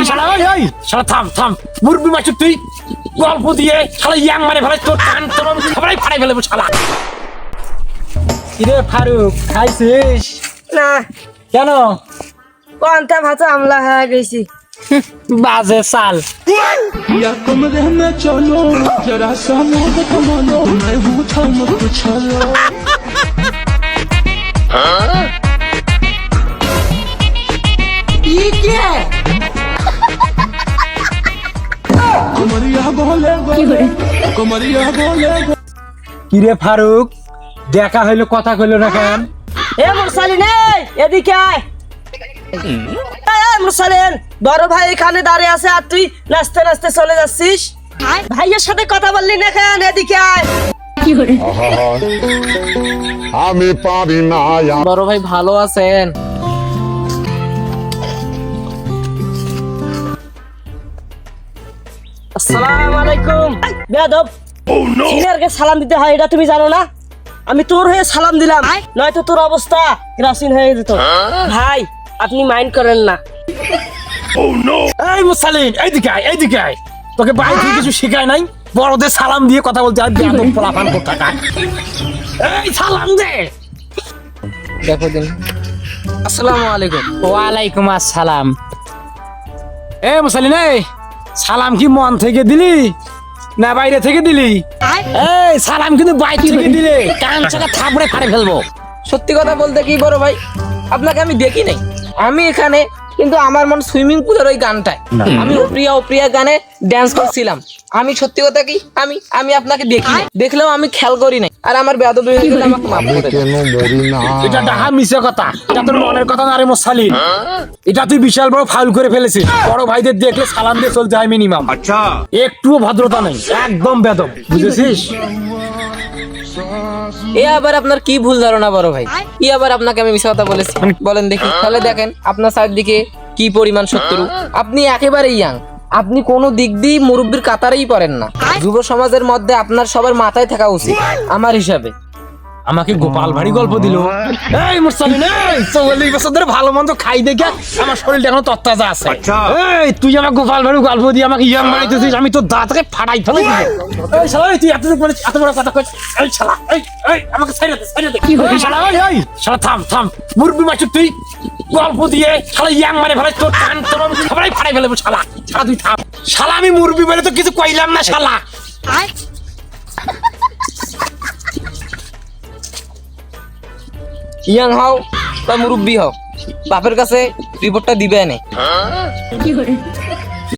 শালা ওই শালা থাম মুরবি মাছ তুই গল্প দিয়ে শালা ইয়াং মানে ফেলে তোর কান তোর সবাই ফাড়াই ফেলবো শালা। কিরে ফারুক খাইছিস? না কেন? কোনটা ভাষা আমলা হয়ে গেছি। বাজে চাল। या तुम रहना चलो जरा सा मोहब्बत मानो मैं हूँ थमक चलो ये क्या है? कुमरिया बोले कुमरिया बोले কিরে ফারুক দেখা হইলো কথা কইলো না কেন? এ মুরসালিন এদিকে আয়। মুরসালিন বড় ভাই এখানে দাঁড়িয়ে আছে আর তুই নাচতে নাচতে চলে যাচ্ছিস। ভাইয়ের সাথে কথা বললি না কেন? এদিকে আয়। আমি পারি না। বড় ভাই ভালো আছেন? আসসালামু আলাইকুম। বেয়াদব সিনিয়রকে সালাম দিতে হয় এটা তুমি জানো না? আমি তোর হয়ে সালাম দিলাম, নয়তো তোর অবস্থা গ্রাসিন হয়ে যেত। ভাই আপনি মাইন্ড করেন না। এই মুসালিন এইদিকে আয় তোকে বাড়ি থেকে কিছু শেখায় নাই? বড়দের সালাম দিয়ে কথা বলতে হয় বেয়াদব পোলাপান কোথাকার। এই সালাম দে। দেখো দিন। আসসালামু আলাইকুম। ওয়ালাইকুম আসসালাম। এ মুসালিন সালাম কি মন থেকে দিলি না বাইরে থেকে দিলি? এই সালাম কিন্তু বাইরে থেকে দিলে কান চাকা থাপড়ে ফাড়ে ফেলবো। সত্যি কথা বলতে কি বড় ভাই, আপনাকে আমি দেখি নাই। আমি এখানে কিন্তু আমার মন সুইমিং পুলের ওই গানটায় আমি অপ্রিয়া গানে ড্যান্স করছিলাম। আমি সত্যি কথা কি আমি আপনাকে দেখি নাই, দেখলেও আমি খেয়াল করি নাই। আর আমার বেয়াদবি হয়ে গেলে আমাকে মাফ করে দেন। কেন মরি না? এটা ডাহা মিশা কথা, এটা তোর মনের কথা না রে মুসালিন। এটা তুই বিশাল বড় ফাউল করে ফেলেছিস। বড় ভাইদের দেখলে সালাম দিয়ে চলতে হয় মিনিমাম। আচ্ছা একটুও ভদ্রতা নেই, একদম বেয়াদব, বুঝেছিস? এ আবার আপনার কি ভুল ধারণা বড় ভাই? কি আবার আপনাকে আমি মিথ্যা কথা বলেছি বলেন দেখি? তাহলে দেখেন আপনার চারদিকে কি পরিমাণ শত্রু। আপনি একেবারে ইয়াং, আপনি কোনো দিক দিয়ে মুরব্বির কাতারেই পড়েন না। যুব সমাজের মধ্যে আপনার সবার মাথায় থাকা উচিত আমার হিসাবে। আমাকে গোপাল ভারী গল্প দিল। এই মুসালিন 44 বছর ধরে ভালো মন্দ খাই দেখে আমার শরীরটা এখনো তত্তাজা আছে। এই তুই আমার গোপাল ভারী গল্প দিয়ে আমাকে ইয়াং বানাইতেছিস, আমি তোর দাঁতকে ফাটাই ফেলে দিব। এই শালা তুই এত বড় কথা কইছিস? এই শালা এই আমাকে ছাইড়া দে এই শালা এই শালা থাম মুরবি মাছ তুই গল্প দিয়ে শালা ইয়াং মানে ফেলে তোর কান তোর সবাই ফাটাই ফেলবো শালা। শালা তুই থাম শালা, আমি মুরবি বলে তো কিছু কইলাম না শালা। ইয়াং হও বা মুরব্বি হও, বাপের কাছে রিপোর্টটা দিবে না।